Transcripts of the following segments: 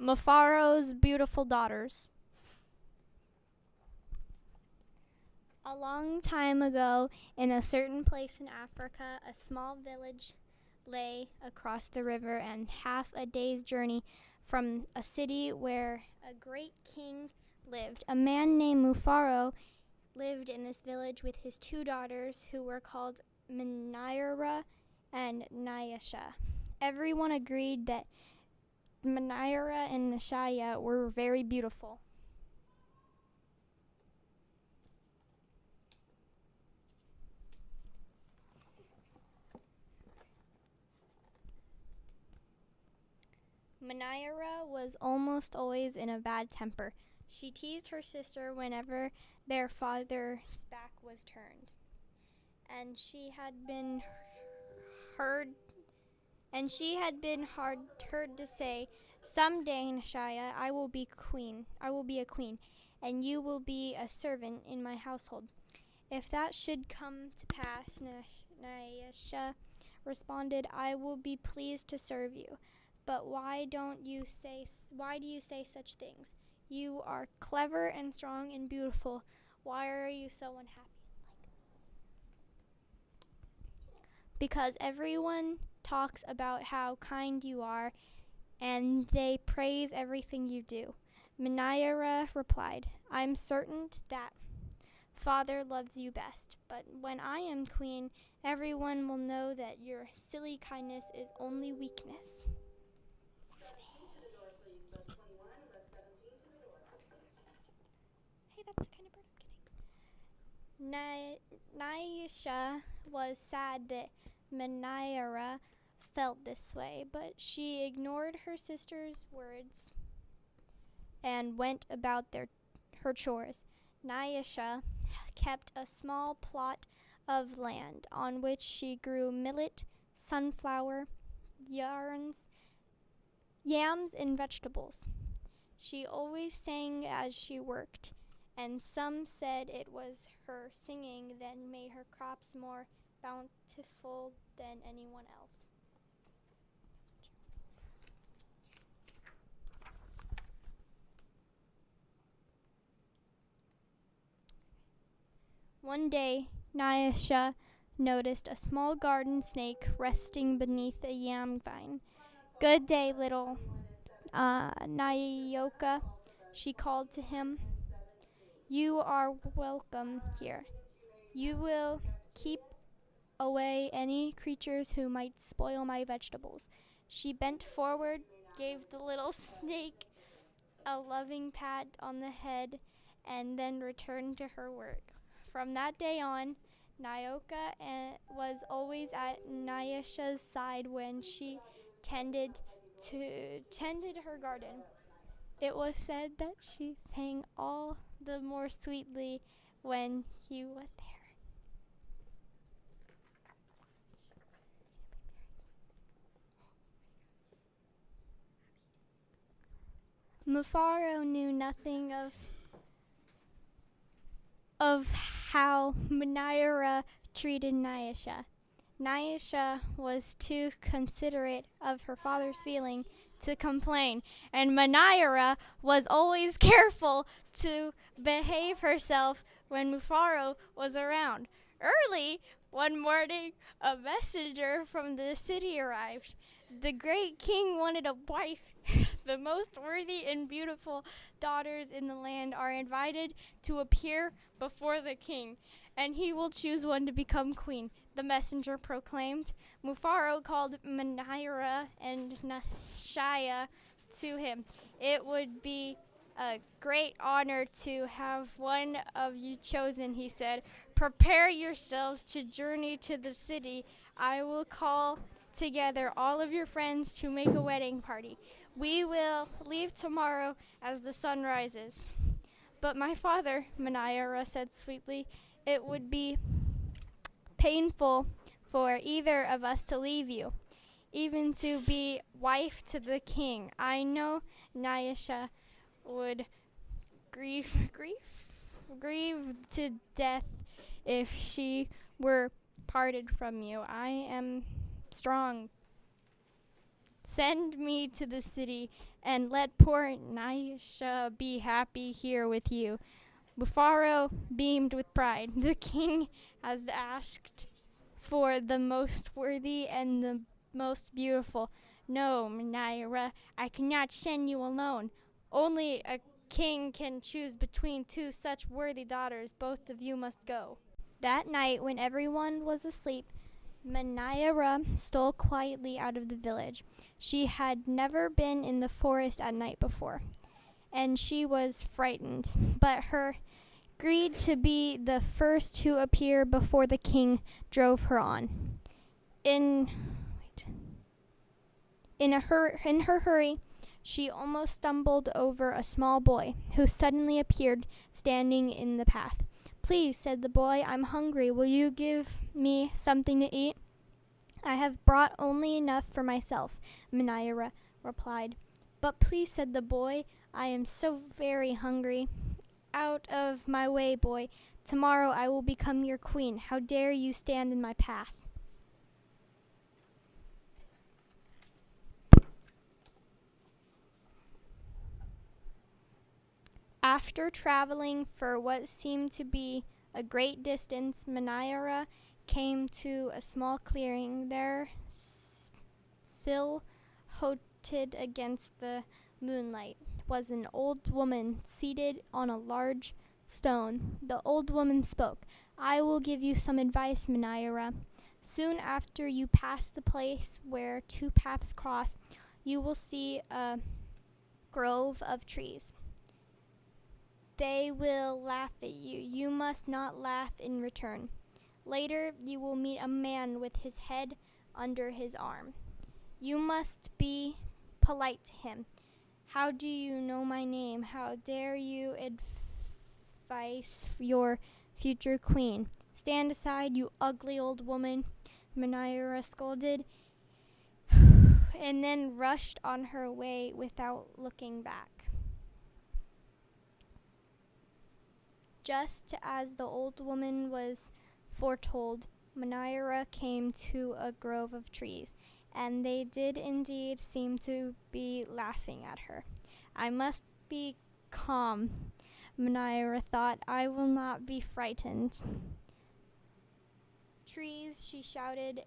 Mufaros' beautiful daughters. A long time ago, in a certain place in Africa, a small village lay across the river and half a day's journey from a city where a great king lived. A man named Mufaro lived in this village with his two daughters, who were called Manira and Nyasha. Everyone agreed that Manira and Nashaya were very beautiful. Manira was almost always in a bad temper. She teased her sister whenever their father's back was turned. And she had been heard to say, "Someday, Nashaya, I will be a queen, and you will be a servant in my household." "If that should come to pass," Nyasha responded, "I will be pleased to serve you. But why do you say such things? You are clever and strong and beautiful. Why are you so unhappy?" "Because everyone talks about how kind you are, and they praise everything you do." Manira replied, "I'm certain that Father loves you best, but when I am queen, everyone will know that your silly kindness is only weakness." Hey, that's the kind of bird I'm getting. Nyasha was sad that Manira felt this way, but she ignored her sister's words and went about her chores. Nyasha kept a small plot of land on which she grew millet, sunflower, yams, and vegetables. She always sang as she worked, and some said it was her singing that made her crops more bountiful than anyone else. One day, Nyasha noticed a small garden snake resting beneath a yam vine. "Good day, little Nyoka," she called to him. "You are welcome here. You will keep away any creatures who might spoil my vegetables." She bent forward, gave the little snake a loving pat on the head, and then returned to her work. From that day on, Nyoka was always at Nyasha's side when she tended her garden. It was said that she sang all the more sweetly when he was there. Mufaro knew nothing of how Manira treated Nyasha. Nyasha was too considerate of her father's feeling to complain, and Manira was always careful to behave herself when Mufaro was around. Early one morning, a messenger from the city arrived. The great king wanted a wife. The most worthy and beautiful daughters in the land are invited to appear before the king, and he will choose one to become queen, the messenger proclaimed. Mufaro called Manira and Nashaya to him. "It would be a great honor to have one of you chosen," he said. "Prepare yourselves to journey to the city. I will call together all of your friends to make a wedding party. We will leave tomorrow as the sun rises." "But my father," Manira said sweetly, "it would be painful for either of us to leave you, even to be wife to the king. I know Nyasha would grieve to death if she were parted from you. I am strong, Send me to the city and let poor Naisha be happy here with you. Mufaro beamed with pride. The king has asked for the most worthy and the most beautiful. No, Naira, I cannot send you alone. Only a king can choose between two such worthy daughters. Both of you must go. That night, when everyone was asleep, Manaira stole quietly out of the village. She had never been in the forest at night before, and she was frightened, but her greed to be the first to appear before the king drove her on. In her hurry, she almost stumbled over a small boy who suddenly appeared standing in the path. Please, said the boy, I'm hungry. Will you give me something to eat? I have brought only enough for myself, Manaira replied. But please, said the boy, I am so very hungry. Out of my way, boy. Tomorrow I will become your queen. How dare you stand in my path? After traveling for what seemed to be a great distance, Manaira came to a small clearing. There, silhouetted against the moonlight, was an old woman seated on a large stone. The old woman spoke. I will give you some advice, Manaira. Soon after you pass the place where two paths cross, you will see a grove of trees. They will laugh at you. You must not laugh in return. Later, you will meet a man with his head under his arm. You must be polite to him. How do you know my name? How dare you advise your future queen? Stand aside, you ugly old woman, Manaira scolded, and then rushed on her way without looking back. Just as the old woman was foretold, Manaira came to a grove of trees, and they did indeed seem to be laughing at her. I must be calm, Manaira thought. I will not be frightened. Trees, she shouted.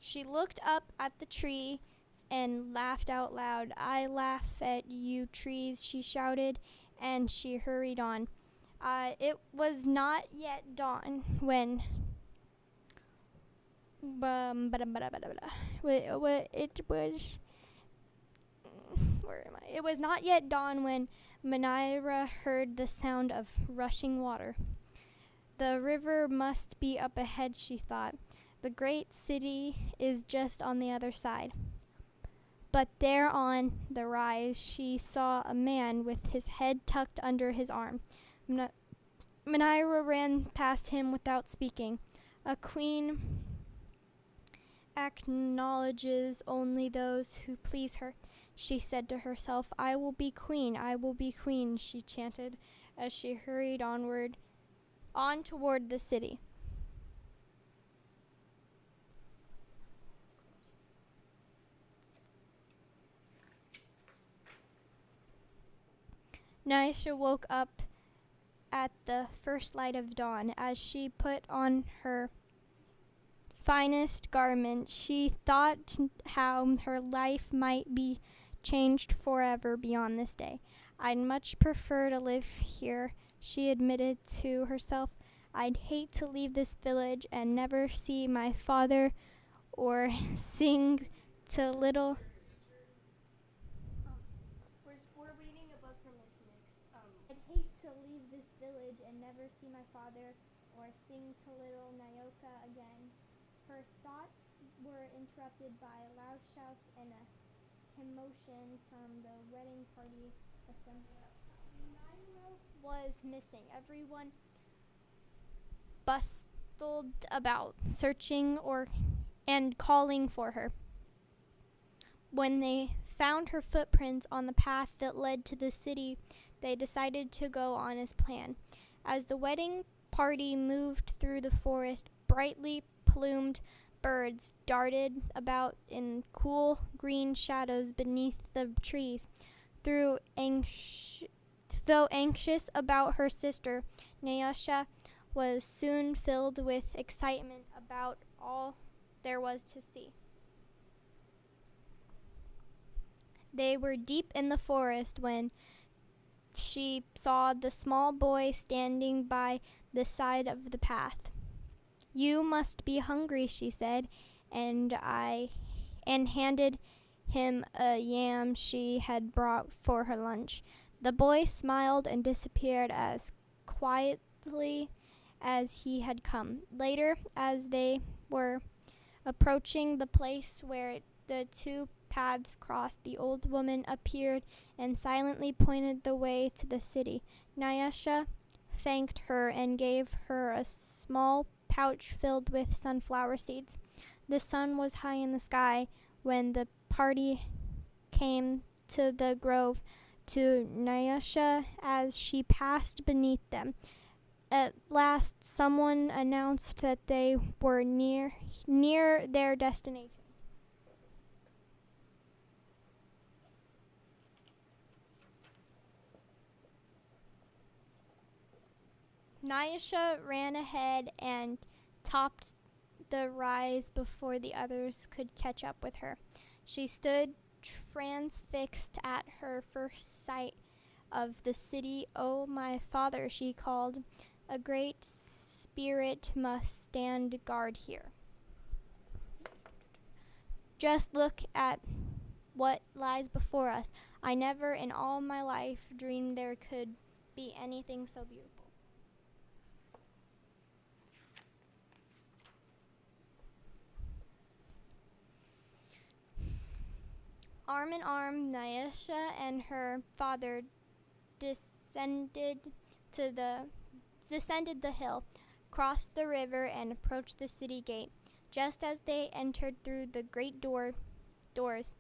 She looked up at the tree and laughed out loud. I laugh at you, trees, she shouted, and she hurried on. It was not yet dawn when It was not yet dawn when Manaira heard the sound of rushing water. The river must be up ahead, she thought. The great city is just on the other side. But there on the rise she saw a man with his head tucked under his arm. Manaira ran past him without speaking. A queen acknowledges only those who please her, she said to herself. I will be queen, I will be queen, she chanted as she hurried on toward the city. Naisha woke up at the first light of dawn. As she put on her finest garment, she thought how her life might be changed forever beyond this day. I'd much prefer to live here, she admitted to herself. I'd hate to leave this village and never see my father or sing to little... We're reading a book from Miss Nix. I'd hate to leave this village and never see my father or sing to little Nyoka again. Her thoughts were interrupted by loud shouts and a commotion from the wedding party assembled outside. Naira was missing. Everyone bustled about, searching and calling for her. When they found her footprints on the path that led to the city, they decided to go on as planned. As the wedding party moved through the forest, brightly plumed birds darted about in cool green shadows beneath the trees. Though anxious about her sister, Nyasha was soon filled with excitement about all there was to see. They were deep in the forest when she saw the small boy standing by the side of the path. "You must be hungry," she said, and handed him a yam she had brought for her lunch. The boy smiled and disappeared as quietly as he had come. Later, as they were approaching the place where the two paths crossed, the old woman appeared and silently pointed the way to the city. Nyasha thanked her and gave her a small pouch filled with sunflower seeds. The sun was high in the sky when the party came to the grove to Nyasha as she passed beneath them. At last, someone announced that they were near their destination. Nyasha ran ahead and topped the rise before the others could catch up with her. She stood transfixed at her first sight of the city. "Oh, my father," she called, "a great spirit must stand guard here. Just look at what lies before us. I never in all my life dreamed there could be anything so beautiful." Arm in arm, Nyasha and her father descended the hill, crossed the river, and approached the city gate. Just as they entered through the great doors,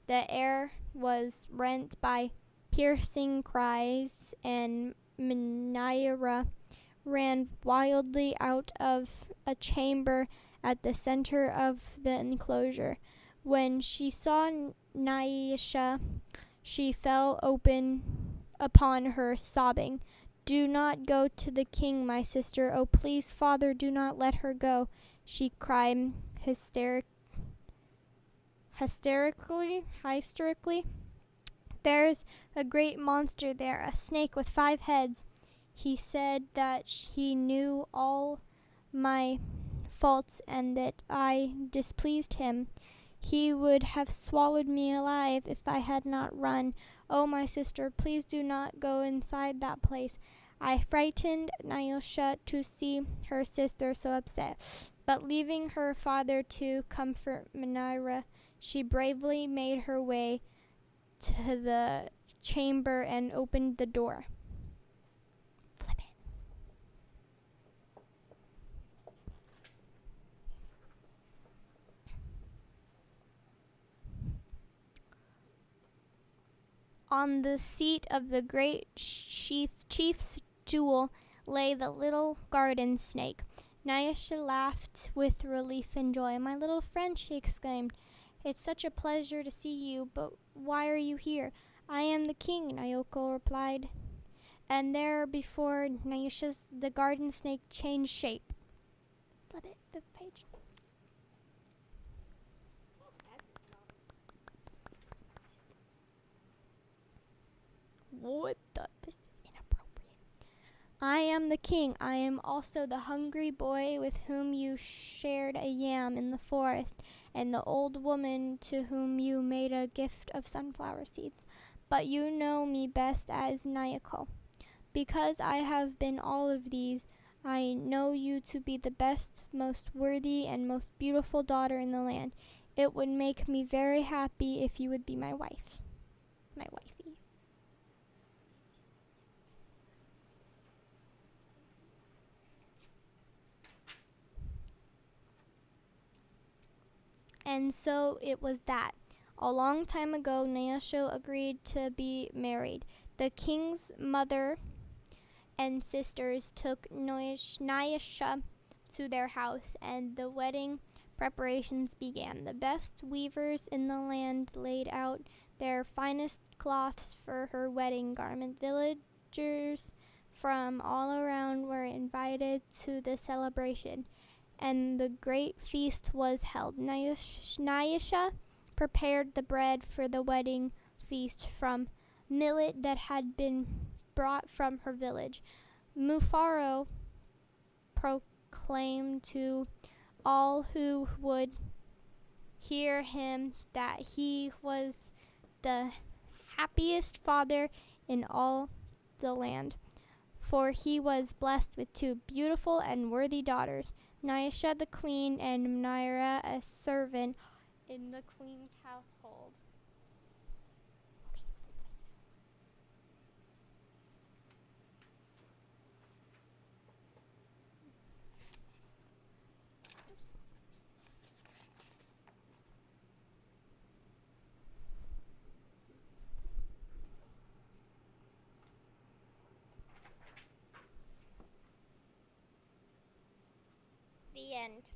the air was rent by piercing cries, and Manaira ran wildly out of a chamber at the center of the enclosure. When she saw Nyasha, she fell upon her, sobbing. "Do not go to the king, my sister. Oh, please, father, do not let her go," she cried hysterically. "There's a great monster there, a snake with 5 heads. He said that he knew all my faults and that I displeased him. He would have swallowed me alive if I had not run. Oh, my sister, please do not go inside that place." I frightened Nyasha to see her sister so upset, but leaving her father to comfort Manaira, she bravely made her way to the chamber and opened the door. Flip it. On the seat of the great chief's jewel lay the little garden snake. Nyasha laughed with relief and joy. "My little friend," she exclaimed, "it's such a pleasure to see you, but why are you here?" "I am the king," Nyoko replied. And there before Nyasha, the garden snake changed shape. Flip it, the page. What the? This is inappropriate. "I am the king. I am also the hungry boy with whom you shared a yam in the forest, and the old woman to whom you made a gift of sunflower seeds. But you know me best as Nyako. Because I have been all of these, I know you to be the best, most worthy, and most beautiful daughter in the land. It would make me very happy if you would be my wife." My wifey. And so it was that, a long time ago, Nyasha agreed to be married. The king's mother and sisters took Nyasha to their house, and the wedding preparations began. The best weavers in the land laid out their finest cloths for her wedding garment. Villagers from all around were invited to the celebration, and the great feast was held. Nyasha prepared the bread for the wedding feast from millet that had been brought from her village. Mufaro proclaimed to all who would hear him that he was the happiest father in all the land, for he was blessed with two beautiful and worthy daughters, Nyasha the queen and Mnaira a servant in the queen's household. The end.